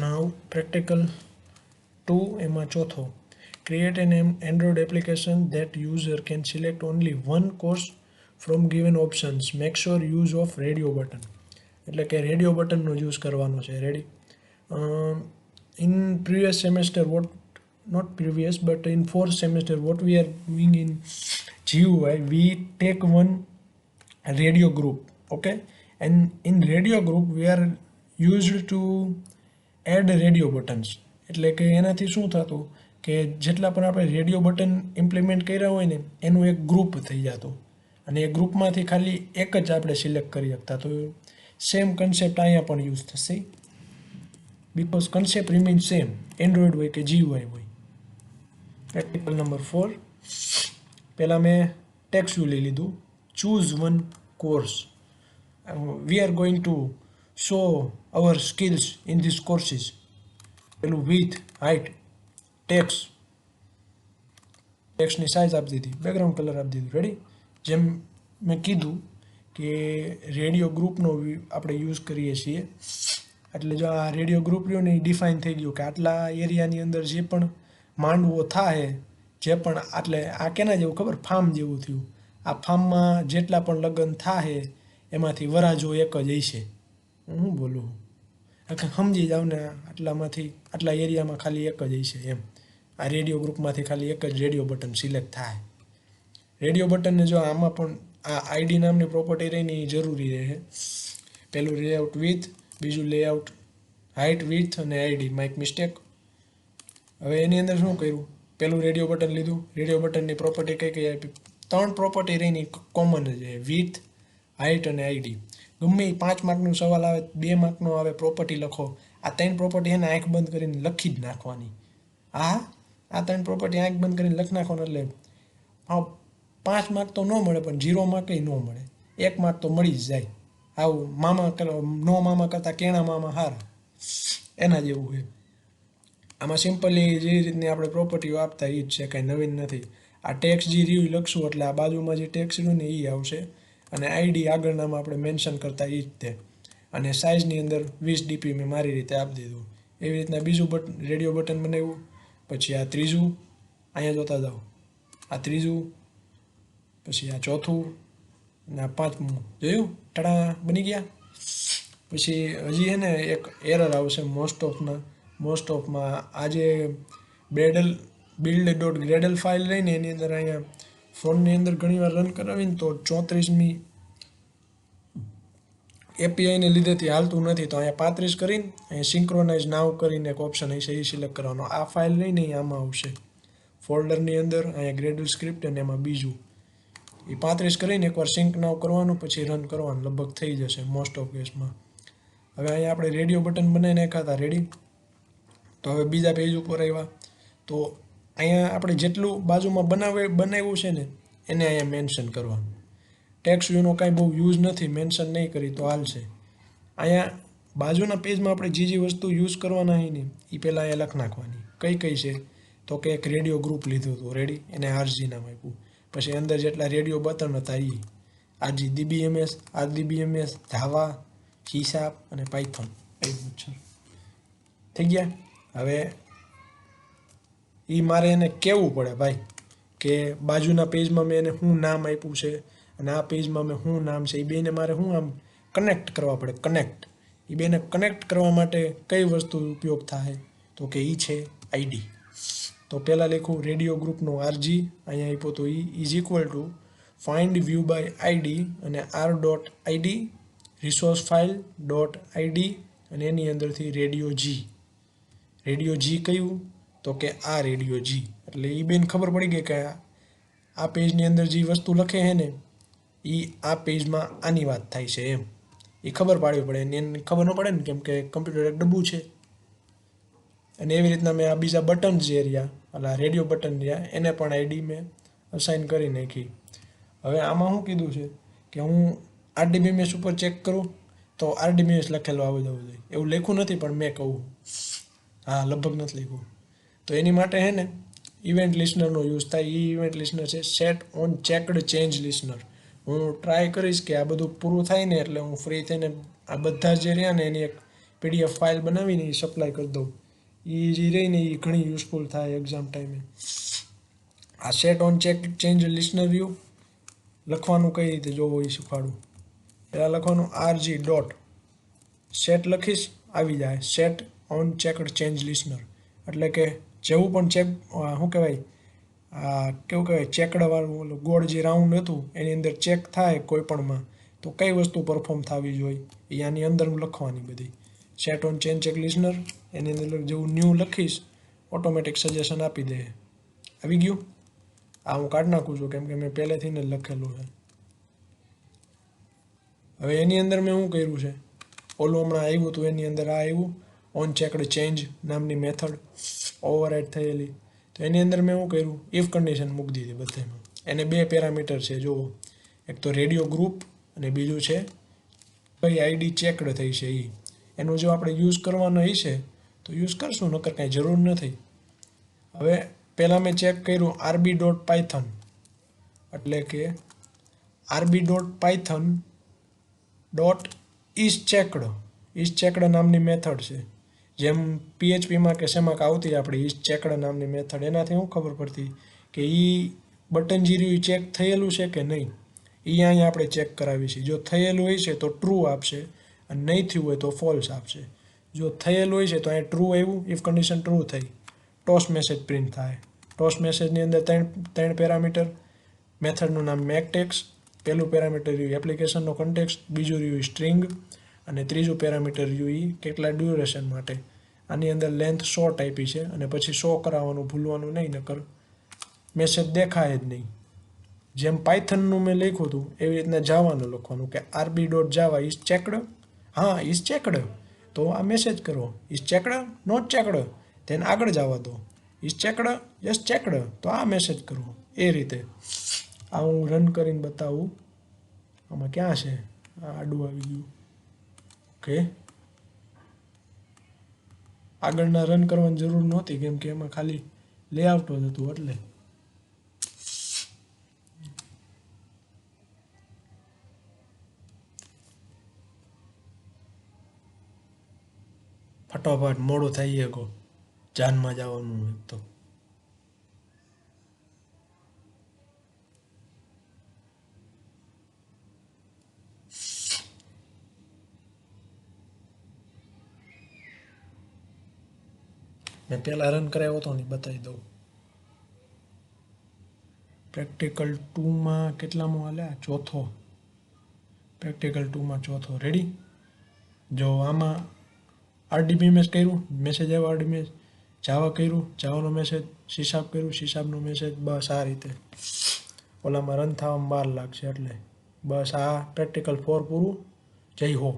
નાવ practical 2 એમાં ચોથો, create N Android application that user can select only one course from given options, make sure use of radio button. એટલે કે radio બટનનો use કરવાનો છે. Ready? In previous semester, what not previous but in fourth semester, what we are doing in GUI, we take one radio group, okay, and in radio group we are used to add radio buttons. એટલે કે એનાથી શું થતું કે જેટલા પણ આપણે radio button implement કર્યા હોય ને એનું એક ગ્રુપ થઈ જતું અને એ ગ્રુપમાંથી ખાલી એક જ આપણે સિલેક્ટ કરી શકતા. તો સેમ કન્સેપ્ટ અહીંયા પણ યુઝ થશે, because concept remains same, Android હોય કે GUI હોય. Practical number 4, પહેલા મેં ટેક્સ્ટ વ્યૂ લઈ લીધું. choose one course. We are going to show our skills in these courses. પેલું width, height, ટેક્સ્ટની સાઇઝ આપી દીધી, બેકગ્રાઉન્ડ કલર આપી દીધું. રેડી? જેમ મેં કીધું કે રેડિયો ગ્રુપનો આપણે યુઝ કરીએ છીએ એટલે જો આ રેડિયો ગ્રુપ રહ્યો ને એ ડિફાઇન થઈ ગયું કે આટલા એરિયાની અંદર જે પણ માંડવો થાય, જે પણ એટલે આ કેના જેવું ખબર, ફાર્મ જેવું થયું. આ ફાર્મમાં જેટલા પણ લગ્ન થાય એમાંથી વરાજો એક જ હશે. હું શું બોલું, સમજી જાવ ને, આટલામાંથી આટલા એરિયામાં ખાલી એક જ હશે એમ. આ રેડિયો ગ્રુપમાંથી ખાલી એક જ રેડિયો બટન સિલેક્ટ થાય. રેડિયો બટનને જો આમાં પણ આ આઈડી નામની પ્રોપર્ટી રહીને એ જરૂરી રહે. પહેલું લેઆઉટ વિથ, બીજું લેઆઉટ હાઇટ વિથ અને આઈડી. My mistake. હવે એની અંદર શું કર્યું, પહેલું રેડિયો બટન લીધું. રેડિયો બટનની પ્રોપર્ટી કઈ કઈ આપી? 3 પ્રોપર્ટી રહીને કોમન જ છે, વિથ, હાઇટ અને આઈડી. ગમે એ 5 માર્કનો સવાલ આવે, 2 માર્કનો આવે, પ્રોપર્ટી લખો. આ 3 પ્રોપર્ટી એને આંખ બંધ કરીને લખી જ નાખવાની. આ 3 પ્રોપર્ટી આંખ બંધ કરીને લખી નાખવાનું એટલે 5 માર્ક તો ન મળે પણ 0 માર્ક ન મળે, 1 માર્ક તો મળી જ જાય. આવું મામા કરતાં કેણા મામા હારા, એના જેવું છે. આમાં સિમ્પલી જે રીતની આપણે પ્રોપર્ટીઓ આપતા એ જ છે, કાંઈ નવીન નથી. આ ટેક્સ જે રહ્યું લખશું એટલે આ બાજુમાં જે ટેક્સ રહ્યું ને એ આવશે અને આઈડી આગળનામાં આપણે મેન્શન કરતા એ જ તે. અને સાઇઝની અંદર 20 dp મેં મારી રીતે આપી દીધું. એવી રીતના બીજું રેડિયો બટન બનાવ્યું. પછી આ ત્રીજું, અહીંયા જોતા જાઓ, આ ત્રીજું, પછી આ ચોથું અને આ 5મું. જોયું? ટડા બની ગયા. પછી હજી છે ને એક એરર આવશે મોસ્ટ ઓફમાં. આ જે build.gradle ફાઇલ લઈને એની અંદર અહીંયા ફોનની અંદર ઘણીવાર રન કરાવીને તો 34મી એપીઆઈને લીધેથી હાલતું નથી. તો અહીંયા 35 કરીને અહીંયા સિંક્રોનાઇઝ નાવ કરીને એક ઓપ્શન હશે, એ સિલેક્ટ કરવાનો. આ ફાઇલ લઈને આમાં આવશે ફોલ્ડરની અંદર, અહીંયા ગ્રેડલ સ્ક્રિપ્ટ અને એમાં બીજું એ 35 કરીને એકવાર સિંક નાવ કરવાનું, પછી રન કરવાનું, લગભગ થઈ જશે મોસ્ટ ઓફ કેસમાં. હવે અહીંયા આપણે રેડિયો બટન બનાવી નાખ્યા હતા. રેડી? તો હવે બીજા પેજ ઉપર આવ્યા તો અહીંયા આપણે જેટલું બાજુમાં બનાવ્યું છે ને એને અહીંયા મેન્શન કરવાનું. ટેક્સ્ટ વ્યૂનો કાંઈ બહુ યુઝ નથી, મેન્શન નહીં કરી તો હાલશે. અહીંયા બાજુના પેજમાં આપણે જે વસ્તુ યુઝ કરવાના હોય ને એ પહેલાં અહીંયા લખી નાખવાની. કઈ છે તો કે એક રેડિયો ગ્રુપ લીધું હતું. રેડી? એને આરજી નામ આપ્યું. પછી અંદર જેટલા રેડિયો બટન હતા એ આરજી, DBMS, RDBMS, જાવા, હિસાબ અને પાયથોન. થઈ ગયા. હવે એ મારે એને કહેવું પડે ભાઈ કે બાજુના પેજમાં મેં એને શું નામ આપ્યું છે અને આ પેજમાં મેં શું નામ છે, એ બેને મારે શું આમ કનેક્ટ કરવા પડે. એ બેને કનેક્ટ કરવા માટે કઈ વસ્તુ ઉપયોગ થાય તો કે એ છે આઈડી. તો પહેલાં લખું રેડિયો ગ્રુપનો આરજી, અહીંયા આપ્યો તો is equal to find view by ID અને r.id રિસોર્સ ફાઇલ .id અને એની અંદરથી રેડિયો જી. રેડિયો જી કયું તો કે આ રેડિયો જી. એટલે એ બેન ખબર પડી ગઈ કે આ પેજની અંદર જે વસ્તુ લખે છે ને એ આ પેજમાં આની વાત થાય છે એમ. એ ખબર પાડવી પડે. એને ખબર ન પડે ને, કેમ કે કમ્પ્યુટર એક ડબ્બું છે. અને એવી રીતના મેં આ બીજા બટન જે રહ્યા, એટલે રેડિયો બટન રહ્યા, એને પણ આઈડી મેં અસાઇન કરી નાખી. હવે આમાં શું કીધું છે કે હું RDBMS ઉપર ચેક કરું તો RDBMS લખેલું આવી જવું જોઈએ. એવું લખ્યું નથી પણ મેં કહું, હા લગભગ નથી લખ્યું. તો એની માટે છે ને ઇવેન્ટ લિસ્નરનો યુઝ થાય. એ ઇવેન્ટ લિસ્નર છે સેટ ઓન ચેકડ ચેન્જ લિસ્નર. હું ટ્રાય કરીશ કે આ બધું પૂરું થાય ને એટલે હું ફ્રી થઈને આ બધા જે રહ્યા ને એની એક PDF ફાઇલ બનાવીને એ સપ્લાય કરી દઉં. એ જે રહીને એ ઘણી યુઝફુલ થાય એક્ઝામ ટાઈમે. આ set on change listener view લખવાનું કઈ રીતે જોવો એ શીખવાડું. પહેલાં લખવાનું RG ડોટ સેટ લખીશ, આવી જાય sat on checked change listener. એટલે કે જેવું પણ ચેક શું કહેવાય કેવું કહેવાય ચેકડાવાળું ઓલું ગોળ જે રાઉન્ડ હતું એની અંદર ચેક થાય કોઈ પણમાં તો કઈ વસ્તુ પરફોર્મ થવી જોઈએ એ આની અંદર લખવાની બધી. Set on change check listener એની અંદર જેવું ન્યૂ લખીશ ઓટોમેટિક સજેશન આપી દે. આવી ગયું. આ હું કાઢી નાખું છું કેમ કે મેં પહેલેથી જ લખેલું છે. હવે એની અંદર મેં શું કર્યું છે, ઓલું હમણાં આવ્યું હતું એની અંદર આ આવ્યું ઓન ચેકડ ચેન્જ નામની મેથડ ઓવરરાઇડ થયેલી. તો એની અંદર મેં શું કર્યું, ઇફ કન્ડિશન મૂકી દીધી બધામાં. એને 2 પેરામીટર છે જુઓ, એક તો રેડિયો ગ્રુપ અને બીજું છે કઈ આઈડી ચેકડ થઈ છે એ. એનો જો આપણે યુઝ કરવાનો હશે તો યુઝ કરશું, નકર કાંઈ જરૂર નથી. હવે પહેલાં મેં ચેક કર્યું rb.python એટલે કે rb.python ડોટ ઇઝ ચેકડ નામની મેથડ છે. જેમ PHPમાં કે શેમાં આવતી આપણે ઇઝ ચેકડ નામની મેથડ, એનાથી શું ખબર પડતી કે એ બટન જે રહ્યું ચેક થયેલું છે કે નહીં એ અહીંયા આપણે ચેક કરાવી છે. જો થયેલું હોય છે તો ટ્રુ આપશે અને નહીં થયું હોય તો ફોલ્સ આપશે. જો થયેલું હોય છે તો અહીંયા ટ્રુ આવ્યું, ઇફ કન્ડિશન ટ્રુ થઈ, ટોસ મેસેજ પ્રિન્ટ થાય. ટોસ મેસેજની અંદર ત્રણ પેરામીટર, મેથડનું નામ મેકટેક્સ, પહેલું પેરામીટર રહ્યું એપ્લિકેશનનો કન્ટેક્સ્ટ, બીજું રહ્યું સ્ટ્રિંગ અને ત્રીજું પેરામીટર રહ્યું એ કેટલા ડ્યુરેશન માટે. આની અંદર લેન્થ 100 આપી છે અને પછી 100 કરાવવાનું ભૂલવાનું નહીં, નકર મેસેજ દેખાય જ નહીં. જેમ પાયથનનું મેં લખ્યું હતું એવી રીતના જાવાનું લખવાનું કે rb.java ઇઝ ચેકડ, હા ઇઝ ચેકડ તો આ મેસેજ કરો, ઇઝ ચેકડ નોટ ચેકડ તેને આગળ જવા દો, ઇઝ ચેકડ યસ ચેકડ તો આ મેસેજ કરો. એ રીતે આ હું રન કરીને બતાવું. આમાં ક્યાં છે, આ આડું આવી ગયું. ઓકે, આગળના રન કરવાની જરૂર નહોતી કેમ કે એમાં ખાલી લેઆઉટ જ હતું. એટલે ફટોફટ મોડું થઈ ગયું, જાનમાં જવાનું હોય તો. મેં પહેલાં રન કરાવ્યો હતો ને બતાવી દઉં. પ્રેક્ટિકલ 2માં કેટલામાં હાલે, ચોથો. પ્રેક્ટિકલ 2માં ચોથો. રેડી. જો આમાં RDBMS કર્યું, મેસેજ આવ્યો RDBMS, જાવા કર્યું, જાવાનો મેસેજ, સીશાપ કર્યું, સીશાપનો મેસેજ, બસ આ રીતે. ઓલામાં રન થવામાં 12 લાગશે. એટલે બસ આ પ્રેક્ટિકલ 4 પૂરું. જય હો.